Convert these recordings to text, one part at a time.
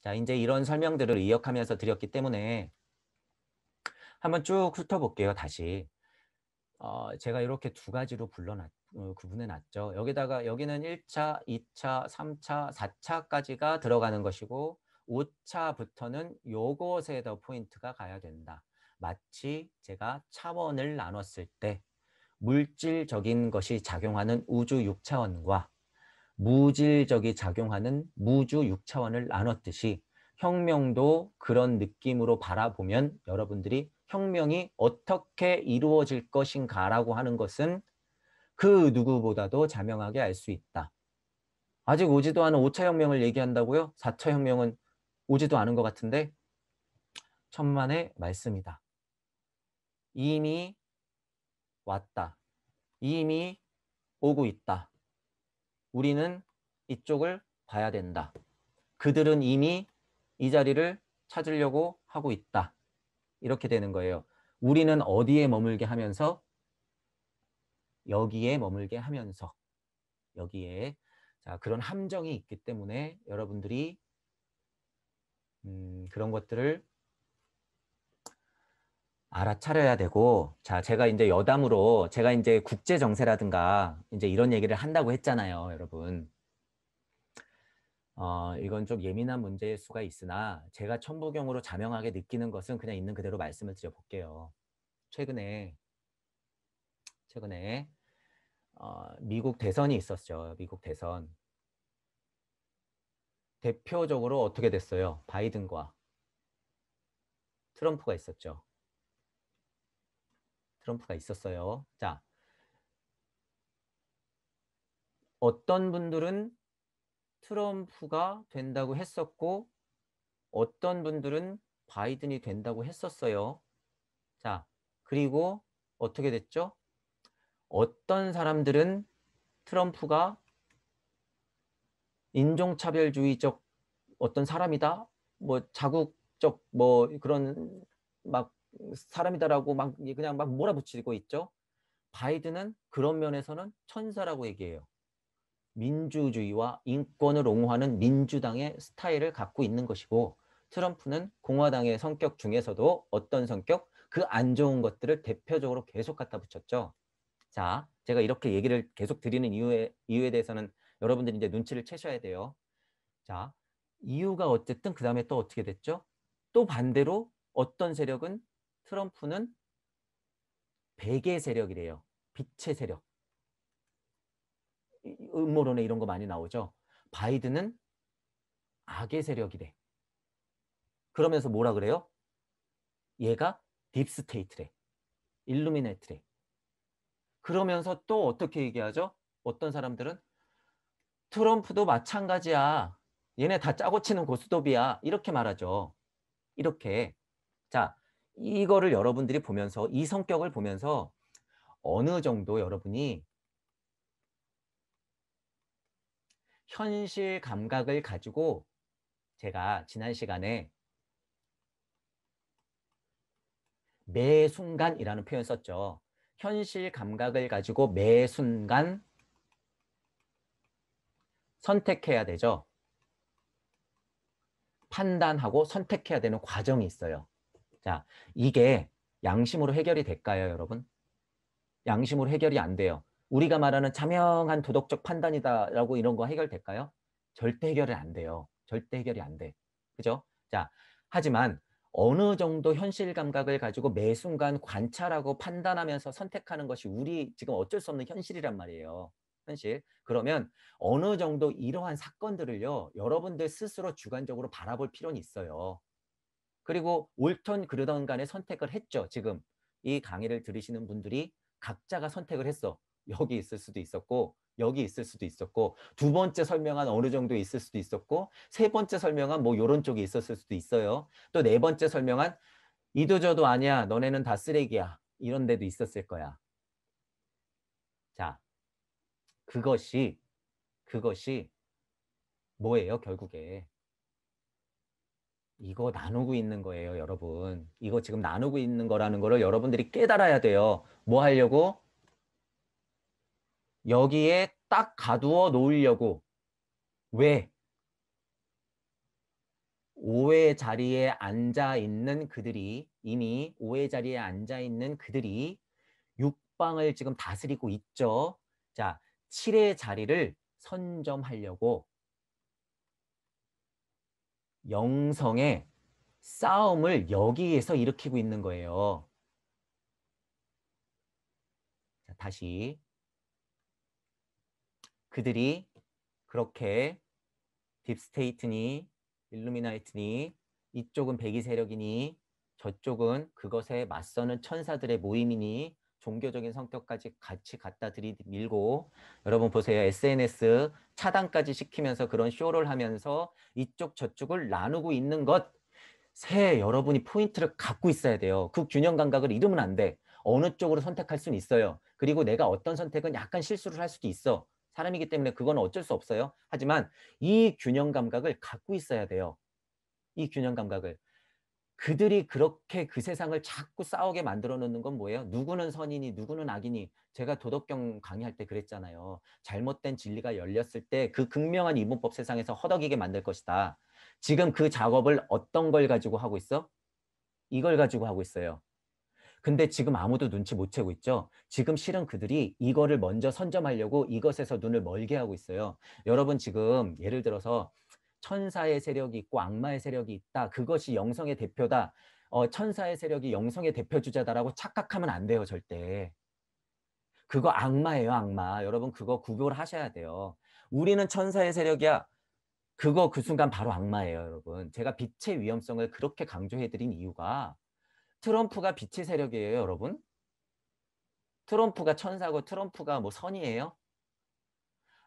자, 이제 이런 설명들을 이역하면서 드렸기 때문에 한번 쭉 훑어볼게요, 다시. 제가 이렇게 두 가지로 구분해 놨죠. 여기다가 여기는 1차, 2차, 3차, 4차까지가 들어가는 것이고 5차부터는 요것에 더 포인트가 가야 된다. 마치 제가 차원을 나눴을 때 물질적인 것이 작용하는 우주 6차원과 무질적이 작용하는 무주 6차원을 나눴듯이 혁명도 그런 느낌으로 바라보면 여러분들이 혁명이 어떻게 이루어질 것인가라고 하는 것은 그 누구보다도 자명하게 알 수 있다. 아직 오지도 않은 5차 혁명을 얘기한다고요? 4차 혁명은 오지도 않은 것 같은데 천만의 말씀이다. 이미 왔다. 이미 오고 있다. 우리는 이쪽을 봐야 된다. 그들은 이미 이 자리를 찾으려고 하고 있다. 이렇게 되는 거예요. 우리는 어디에 머물게 하면서? 여기에 머물게 하면서. 여기에. 자, 그런 함정이 있기 때문에 여러분들이 그런 것들을 알아차려야 되고, 자, 제가 이제 여담으로 제가 이제 국제 정세라든가 이제 이런 얘기를 한다고 했잖아요, 여러분. 이건 좀 예민한 문제일 수가 있으나 제가 천부경으로 자명하게 느끼는 것은 그냥 있는 그대로 말씀을 드려볼게요. 최근에 미국 대선이 있었죠. 미국 대선. 대표적으로 어떻게 됐어요? 바이든과 트럼프가 있었죠. 트럼프가 있었어요. 자, 어떤 분들은 트럼프가 된다고 했었고 어떤 분들은 바이든이 된다고 했었어요. 자, 그리고 어떻게 됐죠? 어떤 사람들은 트럼프가 인종차별주의적 어떤 사람이다, 뭐 자국적 뭐 그런 막 사람이다라고 막 그냥 막 몰아붙이고 있죠. 바이든은 그런 면에서는 천사라고 얘기해요. 민주주의와 인권을 옹호하는 민주당의 스타일을 갖고 있는 것이고 트럼프는 공화당의 성격 중에서도 어떤 성격? 그 안 좋은 것들을 대표적으로 계속 갖다 붙였죠. 자, 제가 이렇게 얘기를 계속 드리는 이유에 대해서는 여러분들이 이제 눈치를 채셔야 돼요. 자, 이유가 어쨌든 그 다음에 또 어떻게 됐죠? 또 반대로 어떤 세력은 트럼프는 백의 세력이래요. 빛의 세력. 음모론에 이런 거 많이 나오죠. 바이든은 악의 세력이래. 그러면서 뭐라 그래요? 얘가 딥스테이트래. 일루미네트래. 그러면서 또 어떻게 얘기하죠? 어떤 사람들은 트럼프도 마찬가지야. 얘네 다 짜고 치는 고스톱이야. 이렇게 말하죠. 이렇게. 자, 이거를 여러분들이 보면서 이 성격을 보면서 어느 정도 여러분이 현실 감각을 가지고 제가 지난 시간에 매 순간이라는 표현 썼죠. 현실 감각을 가지고 매 순간 선택해야 되죠. 판단하고 선택해야 되는 과정이 있어요. 자, 이게 양심으로 해결이 될까요, 여러분? 양심으로 해결이 안 돼요. 우리가 말하는 자명한 도덕적 판단이다라고 이런 거 해결될까요? 절대 해결이 안 돼요. 절대 해결이 안 돼. 그죠? 자, 하지만 어느 정도 현실 감각을 가지고 매 순간 관찰하고 판단하면서 선택하는 것이 우리 지금 어쩔 수 없는 현실이란 말이에요. 현실. 그러면 어느 정도 이러한 사건들을요, 여러분들 스스로 주관적으로 바라볼 필요는 있어요. 그리고 옳던 그르던 간에 선택을 했죠. 지금 이 강의를 들으시는 분들이 각자가 선택을 했어. 여기 있을 수도 있었고 여기 있을 수도 있었고 두 번째 설명한 어느 정도 있을 수도 있었고 세 번째 설명한 뭐 요런 쪽에 있었을 수도 있어요. 또 네 번째 설명한 이도저도 아니야. 너네는 다 쓰레기야. 이런 데도 있었을 거야. 자, 그것이 뭐예요, 결국에? 이거 나누고 있는 거예요, 여러분. 이거 지금 나누고 있는 거라는 거를 여러분들이 깨달아야 돼요. 뭐 하려고? 여기에 딱 가두어 놓으려고. 왜? 오의 자리에 앉아 있는 그들이 이미 오의 자리에 앉아 있는 그들이 육방을 지금 다스리고 있죠. 자, 7의 자리를 선점하려고 영성의 싸움을 여기에서 일으키고 있는 거예요. 자, 다시 그들이 그렇게 딥스테이트니 일루미나이트니 이쪽은 백의 세력이니 저쪽은 그것에 맞서는 천사들의 모임이니 종교적인 성격까지 같이 갖다 들이밀고 여러분 보세요. SNS 차단까지 시키면서 그런 쇼를 하면서 이쪽 저쪽을 나누고 있는 것에 여러분이 포인트를 갖고 있어야 돼요. 그 균형 감각을 잃으면 안 돼. 어느 쪽으로 선택할 수는 있어요. 그리고 내가 어떤 선택은 약간 실수를 할 수도 있어. 사람이기 때문에 그건 어쩔 수 없어요. 하지만 이 균형 감각을 갖고 있어야 돼요. 이 균형 감각을. 그들이 그렇게 그 세상을 자꾸 싸우게 만들어 놓는 건 뭐예요? 누구는 선이니 누구는 악이니. 제가 도덕경 강의할 때 그랬잖아요. 잘못된 진리가 열렸을 때 그 극명한 이분법 세상에서 허덕이게 만들 것이다. 지금 그 작업을 어떤 걸 가지고 하고 있어? 이걸 가지고 하고 있어요. 근데 지금 아무도 눈치 못 채고 있죠. 지금 실은 그들이 이거를 먼저 선점하려고 이것에서 눈을 멀게 하고 있어요. 여러분 지금 예를 들어서 천사의 세력이 있고 악마의 세력이 있다. 그것이 영성의 대표다. 천사의 세력이 영성의 대표주자다라고 착각하면 안 돼요. 절대. 그거 악마예요. 악마. 여러분 그거 구별을 하셔야 돼요. 우리는 천사의 세력이야. 그거 그 순간 바로 악마예요. 여러분. 제가 빛의 위험성을 그렇게 강조해드린 이유가 트럼프가 빛의 세력이에요. 여러분. 트럼프가 천사고 트럼프가 뭐 선이에요?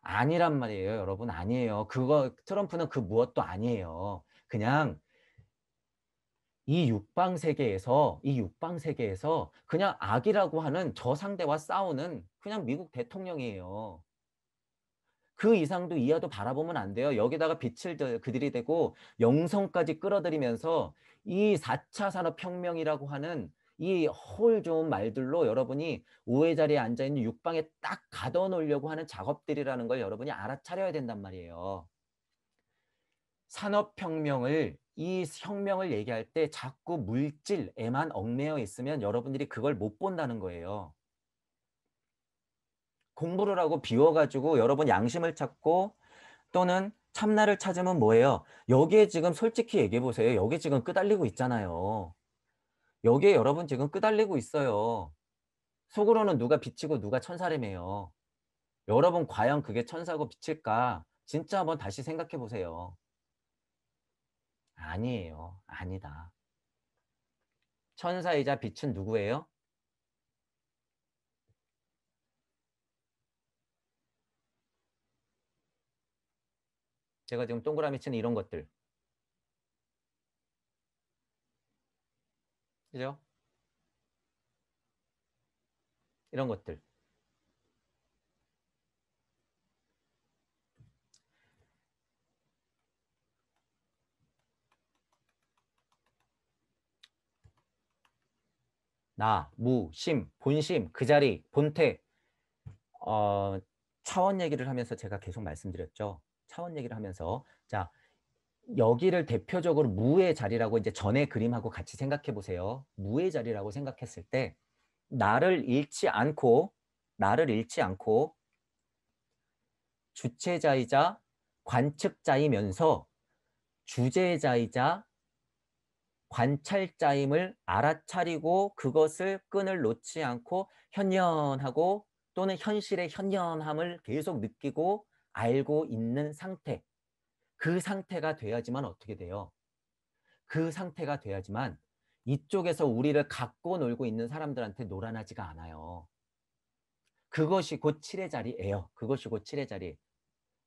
아니란 말이에요, 여러분. 아니에요. 그거 트럼프는 그 무엇도 아니에요. 그냥 이 육방 세계에서 그냥 악이라고 하는 저 상대와 싸우는 그냥 미국 대통령이에요. 그 이상도 이하도 바라보면 안 돼요. 여기다가 빛을 그들이 대고 영성까지 끌어들이면서 이 4차 산업혁명이라고 하는 이 헐 좋은 말들로 여러분이 우회 자리에 앉아있는 육방에 딱 가둬놓으려고 하는 작업들이라는 걸 여러분이 알아차려야 된단 말이에요. 산업혁명을 이 혁명을 얘기할 때 자꾸 물질에만 얽매여 있으면 여러분들이 그걸 못 본다는 거예요. 공부를 하고 비워가지고 여러분 양심을 찾고 또는 참나를 찾으면 뭐예요? 여기에 지금 솔직히 얘기해 보세요. 여기 지금 끄달리고 있잖아요. 여기에 여러분 지금 끄달리고 있어요. 속으로는 누가 빛이고 누가 천사라며요. 여러분 과연 그게 천사고 빛일까? 진짜 한번 다시 생각해 보세요. 아니에요. 아니다. 천사이자 빛은 누구예요? 제가 지금 동그라미 치는 이런 것들. 그죠? 이런 것들. 나, 무, 심, 본심, 그 자리, 본태. 어, 차원 얘기를 하면서 제가 계속 말씀드렸죠. 차원 얘기를 하면서. 자, 여기를 대표적으로 무의 자리라고 이제 전의 그림하고 같이 생각해 보세요. 무의 자리라고 생각했을 때 나를 잃지 않고 주체자이자 관측자이면서 주제자이자 관찰자임을 알아차리고 그것을 끈을 놓지 않고 현연하고 또는 현실의 현연함을 계속 느끼고 알고 있는 상태. 그 상태가 돼야지만 어떻게 돼요? 그 상태가 돼야지만 이쪽에서 우리를 갖고 놀고 있는 사람들한테 노란하지가 않아요. 그것이 곧 칠의 자리예요. 그것이 곧 칠의 자리.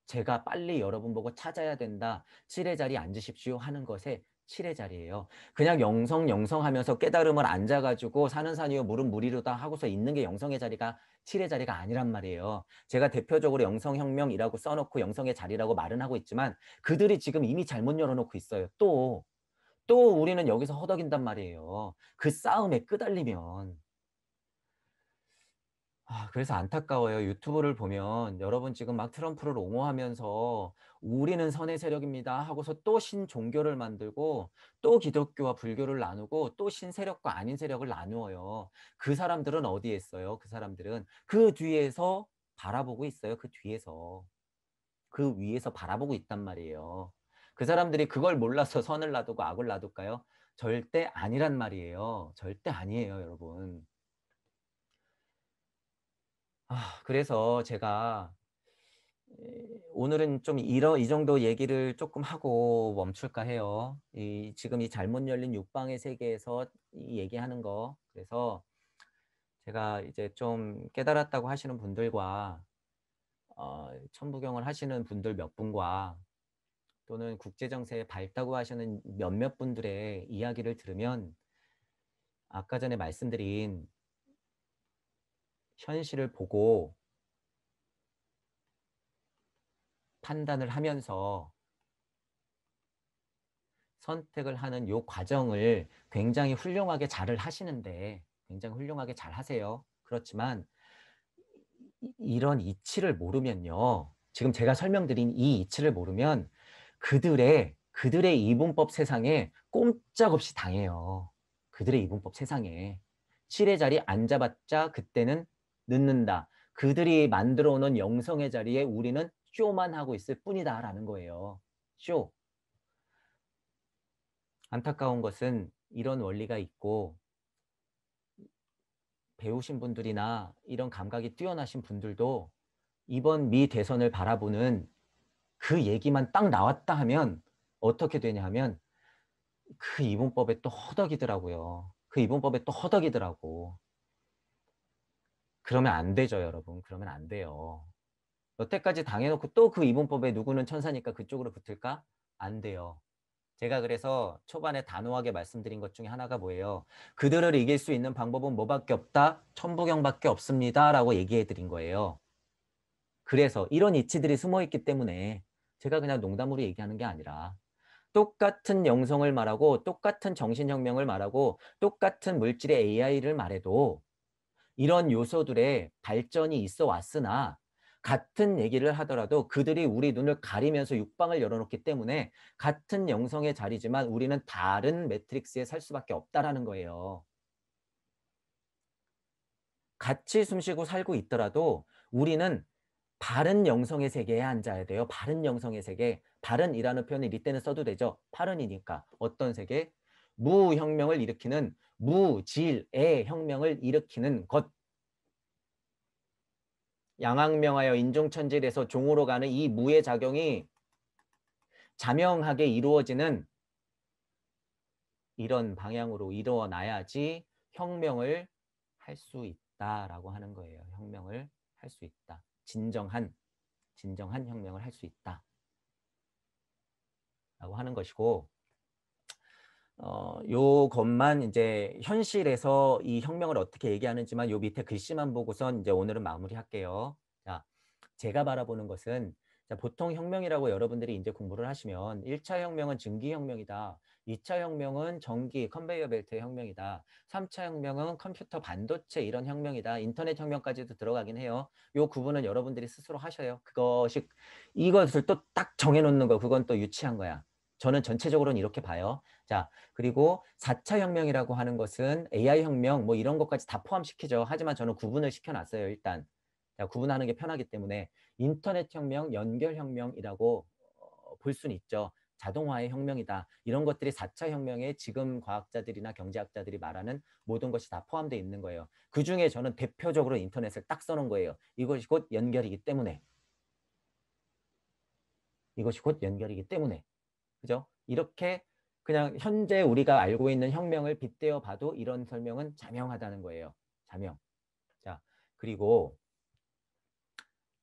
제가 빨리 여러분 보고 찾아야 된다. 칠의 자리에 앉으십시오 하는 것에 칠의 자리예요. 그냥 영성 하면서 깨달음을 앉아가지고 사는 산이요 물은 물이로다 하고서 있는 게 영성의 자리가 칠의 자리가 아니란 말이에요. 제가 대표적으로 영성혁명이라고 써놓고 영성의 자리라고 말은 하고 있지만 그들이 지금 이미 잘못 열어놓고 있어요. 또 우리는 여기서 허덕인단 말이에요. 그 싸움에 끄달리면 그래서 안타까워요. 유튜브를 보면 여러분 지금 막 트럼프를 옹호하면서 "우리는 선의 세력입니다." 하고서 또 신종교를 만들고 또 기독교와 불교를 나누고 또 신세력과 아닌 세력을 나누어요. 그 사람들은 어디에 있어요? 그 사람들은 그 뒤에서 바라보고 있어요. 그 뒤에서. 그 위에서 바라보고 있단 말이에요. 그 사람들이 그걸 몰라서 선을 놔두고 악을 놔둘까요? 절대 아니란 말이에요. 절대 아니에요, 여러분. 그래서 제가 오늘은 좀 이 정도 얘기를 조금 하고 멈출까 해요. 지금 이 잘못 열린 육방의 세계에서 이 얘기하는 거. 그래서 제가 이제 좀 깨달았다고 하시는 분들과 천부경을 하시는 분들 몇 분과 또는 국제정세에 밝다고 하시는 몇몇 분들의 이야기를 들으면 아까 전에 말씀드린 현실을 보고 판단을 하면서 선택을 하는 요 과정을 굉장히 훌륭하게 잘 하시는데 굉장히 훌륭하게 잘 하세요. 그렇지만 이런 이치를 모르면요. 지금 제가 설명드린 이 이치를 모르면 그들의 이분법 세상에 꼼짝없이 당해요. 그들의 이분법 세상에. 칠의 자리 앉아봤자 그때는 늦는다. 그들이 만들어 놓은 영성의 자리에 우리는 쇼만 하고 있을 뿐이다라는 거예요. 쇼. 안타까운 것은 이런 원리가 있고 배우신 분들이나 이런 감각이 뛰어나신 분들도 이번 미 대선을 바라보는 그 얘기만 딱 나왔다 하면 어떻게 되냐 하면 그 이분법에 또 허덕이더라고요. 그 이분법에 또 허덕이더라고. 그러면 안 되죠, 여러분. 그러면 안 돼요. 여태까지 당해놓고 또 그 이분법에 누구는 천사니까 그쪽으로 붙을까? 안 돼요. 제가 그래서 초반에 단호하게 말씀드린 것 중에 하나가 뭐예요? 그들을 이길 수 있는 방법은 뭐밖에 없다? 천부경밖에 없습니다. 라고 얘기해 드린 거예요. 그래서 이런 이치들이 숨어 있기 때문에 제가 그냥 농담으로 얘기하는 게 아니라 똑같은 영성을 말하고 똑같은 정신혁명을 말하고 똑같은 물질의 AI를 말해도 이런 요소들의 발전이 있어 왔으나 같은 얘기를 하더라도 그들이 우리 눈을 가리면서 육방을 열어놓기 때문에 같은 영성의 자리지만 우리는 다른 매트릭스에 살 수밖에 없다라는 거예요. 같이 숨쉬고 살고 있더라도 우리는 바른 영성의 세계에 앉아야 돼요. 바른 영성의 세계. 바른이라는 표현을 이때는 써도 되죠. 바른이니까. 어떤 세계? 무혁명을 일으키는 무질의 혁명을 일으키는 것. 양악명하여 인종천질에서 종으로 가는 이 무의 작용이 자명하게 이루어지는 이런 방향으로 이루어나야지 혁명을 할 수 있다라고 하는 거예요. 혁명을 할 수 있다. 진정한 혁명을 할 수 있다. 라고 하는 것이고 요것만 이제 현실에서 이 혁명을 어떻게 얘기하는지만 요 밑에 글씨만 보고선 이제 오늘은 마무리할게요. 자, 제가 바라보는 것은 자, 보통 혁명이라고 여러분들이 이제 공부를 하시면 1차 혁명은 증기혁명이다. 2차 혁명은 전기, 컨베이어 벨트의 혁명이다. 3차 혁명은 컴퓨터, 반도체 이런 혁명이다. 인터넷 혁명까지도 들어가긴 해요. 요 구분은 여러분들이 스스로 하셔요. 이것을 또 딱 정해놓는 거, 그건 또 유치한 거야. 저는 전체적으로는 이렇게 봐요. 자, 그리고 4차 혁명이라고 하는 것은 AI 혁명 뭐 이런 것까지 다 포함시키죠. 하지만 저는 구분을 시켜놨어요. 일단. 자, 구분하는 게 편하기 때문에 인터넷 혁명, 연결 혁명이라고 볼 수는 있죠. 자동화의 혁명이다. 이런 것들이 4차 혁명에 지금 과학자들이나 경제학자들이 말하는 모든 것이 다 포함되어 있는 거예요. 그중에 저는 대표적으로 인터넷을 딱 써놓은 거예요. 이것이 곧 연결이기 때문에. 이것이 곧 연결이기 때문에. 그죠? 이렇게 그냥 현재 우리가 알고 있는 혁명을 빗대어 봐도 이런 설명은 자명하다는 거예요. 자명. 자, 그리고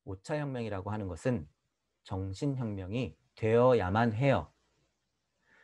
5차 혁명이라고 하는 것은 정신혁명이 되어야만 해요.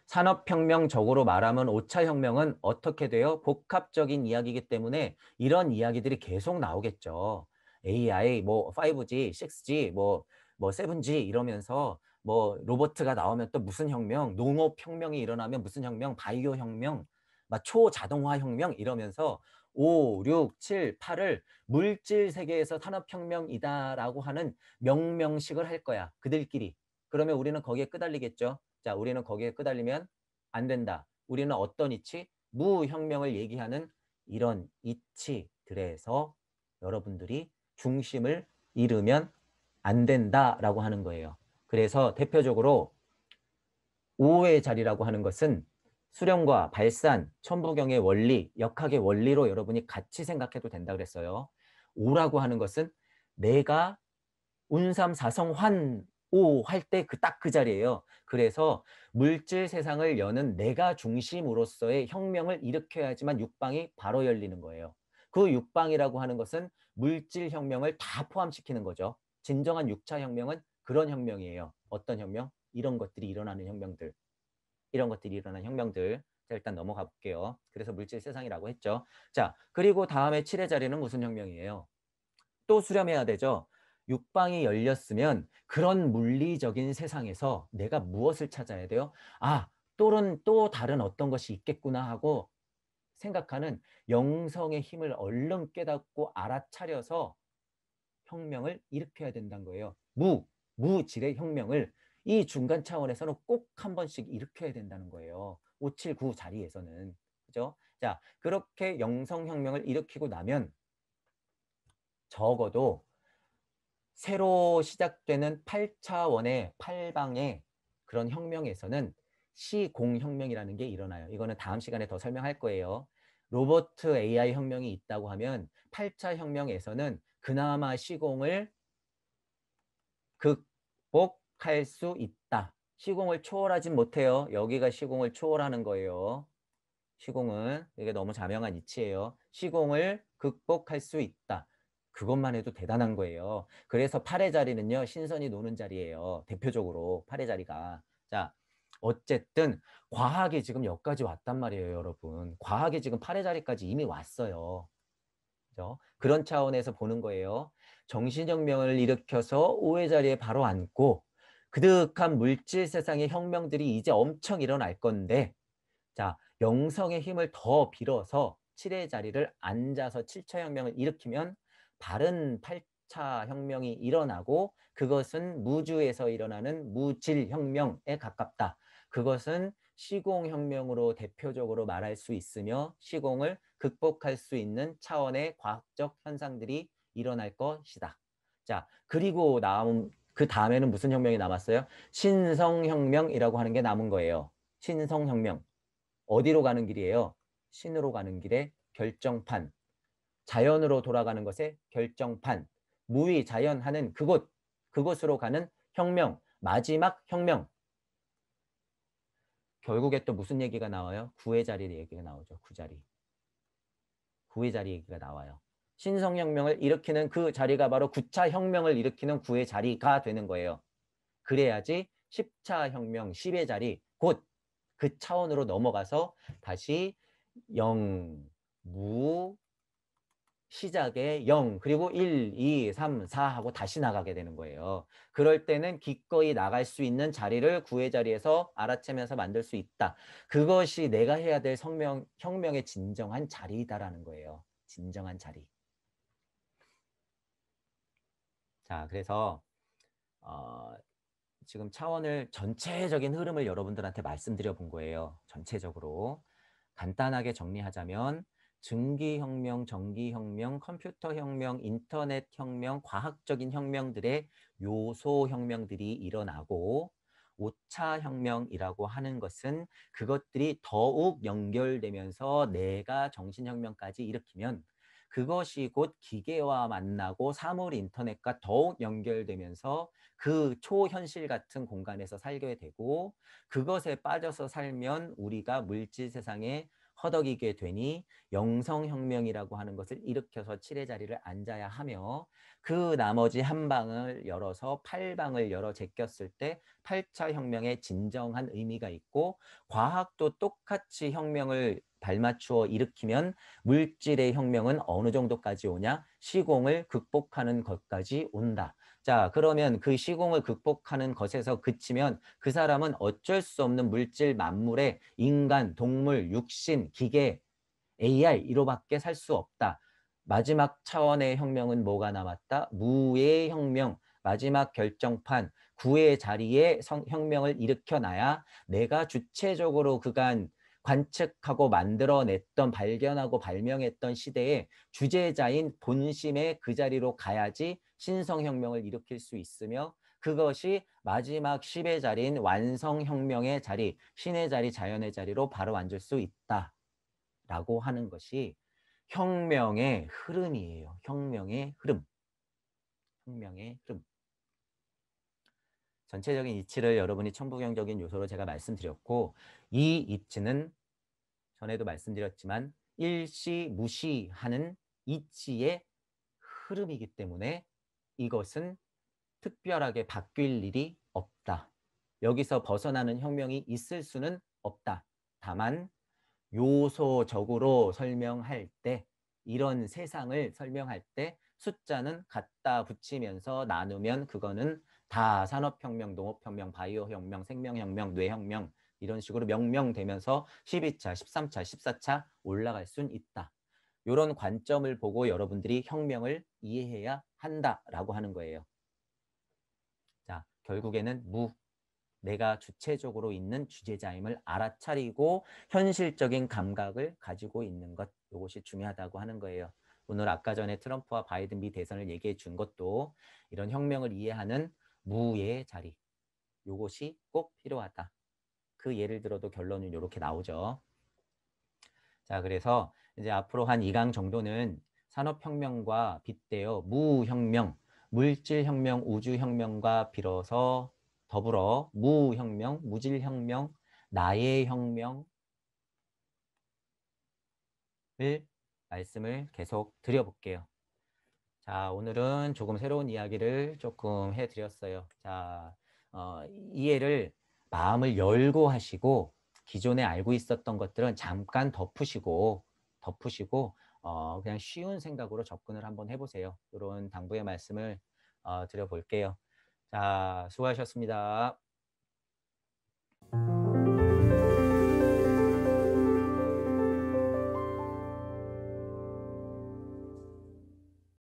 산업혁명적으로 말하면 5차 혁명은 어떻게 돼요? 복합적인 이야기이기 때문에 이런 이야기들이 계속 나오겠죠. AI, 뭐 5G, 6G, 뭐 7G 이러면서 뭐 로봇가 나오면 또 무슨 혁명, 농업혁명이 일어나면 무슨 혁명, 바이오 혁명, 막 초자동화 혁명 이러면서 5, 6, 7, 8을 물질 세계에서 산업혁명이다라고 하는 명명식을 할 거야. 그들끼리. 그러면 우리는 거기에 끄달리겠죠. 자, 우리는 거기에 끄달리면 안 된다. 우리는 어떤 이치? 무혁명을 얘기하는 이런 이치들에서 여러분들이 중심을 잃으면 안 된다라고 하는 거예요. 그래서 대표적으로 5의 자리라고 하는 것은 수령과 발산, 천부경의 원리, 역학의 원리로 여러분이 같이 생각해도 된다 그랬어요. 5라고 하는 것은 내가 운삼사성환 5 할 때 딱 그 자리예요. 그래서 물질 세상을 여는 내가 중심으로서의 혁명을 일으켜야지만 육방이 바로 열리는 거예요. 그 육방이라고 하는 것은 물질 혁명을 다 포함시키는 거죠. 진정한 6차 혁명은 그런 혁명이에요. 어떤 혁명? 이런 것들이 일어나는 혁명들. 이런 것들이 일어나는 혁명들. 자, 일단 넘어가 볼게요. 그래서 물질 세상이라고 했죠. 자, 그리고 다음에 7의 자리는 무슨 혁명이에요? 또 수렴해야 되죠. 육방이 열렸으면 그런 물리적인 세상에서 내가 무엇을 찾아야 돼요? 아, 또 다른 어떤 것이 있겠구나 하고 생각하는 영성의 힘을 얼른 깨닫고 알아차려서 혁명을 일으켜야 된다는 거예요. 무질의 혁명을 이 중간 차원에서는 꼭 한 번씩 일으켜야 된다는 거예요. 579 자리에서는. 그죠? 자, 그렇게 영성혁명을 일으키고 나면 적어도 새로 시작되는 8차원의 8방의 그런 혁명에서는 시공혁명이라는 게 일어나요. 이거는 다음 시간에 더 설명할 거예요. 로버트 AI 혁명이 있다고 하면 8차 혁명에서는 그나마 시공을 극복할 수 있다. 시공을 초월하진 못해요. 여기가 시공을 초월하는 거예요. 시공은 이게 너무 자명한 이치예요. 시공을 극복할 수 있다. 그것만 해도 대단한 거예요. 그래서 8의 자리는요. 신선이 노는 자리예요. 대표적으로 8의 자리가. 자, 어쨌든 과학이 지금 여기까지 왔단 말이에요, 여러분. 과학이 지금 8의 자리까지 이미 왔어요. 그죠? 그런 차원에서 보는 거예요. 정신혁명을 일으켜서 5의 자리에 바로 앉고 그득한 물질 세상의 혁명들이 이제 엄청 일어날 건데 자, 영성의 힘을 더 빌어서 7의 자리를 앉아서 7차 혁명을 일으키면 바른 8차 혁명이 일어나고 그것은 무주에서 일어나는 무질혁명에 가깝다. 그것은 시공혁명으로 대표적으로 말할 수 있으며 시공을 극복할 수 있는 차원의 과학적 현상들이 일어날 것이다. 자, 그리고 그 다음에는 무슨 혁명이 남았어요? 신성혁명이라고 하는 게 남은 거예요. 신성혁명. 어디로 가는 길이에요? 신으로 가는 길의 결정판. 자연으로 돌아가는 것의 결정판. 무의 자연하는 그곳으로 가는 혁명. 마지막 혁명. 결국에 또 무슨 얘기가 나와요? 구의 자리 얘기가 나오죠. 구자리. 구의 자리 얘기가 나와요. 신성혁명을 일으키는 그 자리가 바로 9차 혁명을 일으키는 구의 자리가 되는 거예요. 그래야지 10차 혁명, 10의 자리, 곧 그 차원으로 넘어가서 다시 영, 무, 시작에 0, 그리고 1, 2, 3, 4 하고 다시 나가게 되는 거예요. 그럴 때는 기꺼이 나갈 수 있는 자리를 구의 자리에서 알아채면서 만들 수 있다. 그것이 내가 해야 될 혁명의 진정한 자리다라는 거예요. 진정한 자리. 자, 그래서 어, 지금 차원을 전체적인 흐름을 여러분들한테 말씀드려 본 거예요. 전체적으로. 간단하게 정리하자면 증기혁명, 전기혁명, 컴퓨터혁명, 인터넷혁명, 과학적인 혁명들의 요소 혁명들이 일어나고 5차 혁명이라고 하는 것은 그것들이 더욱 연결되면서 내가 정신혁명까지 일으키면 그것이 곧 기계와 만나고 사물 인터넷과 더욱 연결되면서 그 초현실 같은 공간에서 살게 되고 그것에 빠져서 살면 우리가 물질 세상에 허덕이게 되니 영성혁명이라고 하는 것을 일으켜서 7의 자리를 앉아야 하며 그 나머지 한 방을 열어서 8방을 열어 제꼈을 때 8차 혁명의 진정한 의미가 있고 과학도 똑같이 혁명을 발맞추어 일으키면 물질의 혁명은 어느 정도까지 오냐? 시공을 극복하는 것까지 온다. 자, 그러면 그 시공을 극복하는 것에서 그치면 그 사람은 어쩔 수 없는 물질 만물의 인간, 동물, 육신, 기계에 AR 이로밖에 살 수 없다. 마지막 차원의 혁명은 뭐가 남았다? 무의 혁명, 마지막 결정판, 구의 자리에 혁명을 일으켜놔야 내가 주체적으로 그간 관측하고 만들어냈던 발견하고 발명했던 시대의 주제자인 본심의 그 자리로 가야지 신성혁명을 일으킬 수 있으며 그것이 마지막 10의 자리인 완성혁명의 자리, 신의 자리, 자연의 자리로 바로 앉을 수 있다라고 하는 것이 혁명의 흐름이에요. 혁명의 흐름. 혁명의 흐름. 전체적인 이치를 여러분이 천부경적인 요소로 제가 말씀드렸고 이 이치는 전에도 말씀드렸지만 일시무시하는 이치의 흐름이기 때문에 이것은 특별하게 바뀔 일이 없다. 여기서 벗어나는 혁명이 있을 수는 없다. 다만 요소적으로 설명할 때 이런 세상을 설명할 때 숫자는 갖다 붙이면서 나누면 그거는 다 산업혁명, 농업혁명, 바이오혁명, 생명혁명, 뇌혁명 이런 식으로 명명되면서 12차, 13차, 14차 올라갈 순 있다. 이런 관점을 보고 여러분들이 혁명을 이해해야 한다라고 하는 거예요. 자, 결국에는 내가 주체적으로 있는 주제자임을 알아차리고 현실적인 감각을 가지고 있는 것, 이것이 중요하다고 하는 거예요. 오늘 아까 전에 트럼프와 바이든 미 대선을 얘기해 준 것도 이런 혁명을 이해하는 무의 자리, 이것이 꼭 필요하다. 그 예를 들어도 결론은 이렇게 나오죠. 자, 그래서 이제 앞으로 한 2강 정도는 산업혁명과 빗대어 무혁명, 물질혁명, 우주혁명과 빌어서 더불어 무혁명, 무질혁명, 나의 혁명을 말씀을 계속 드려볼게요. 자, 오늘은 조금 새로운 이야기를 조금 해드렸어요. 자, 이해를 마음을 열고 하시고 기존에 알고 있었던 것들은 잠깐 덮으시고 그냥 쉬운 생각으로 접근을 한번 해보세요. 이런 당부의 말씀을 드려볼게요. 자, 수고하셨습니다.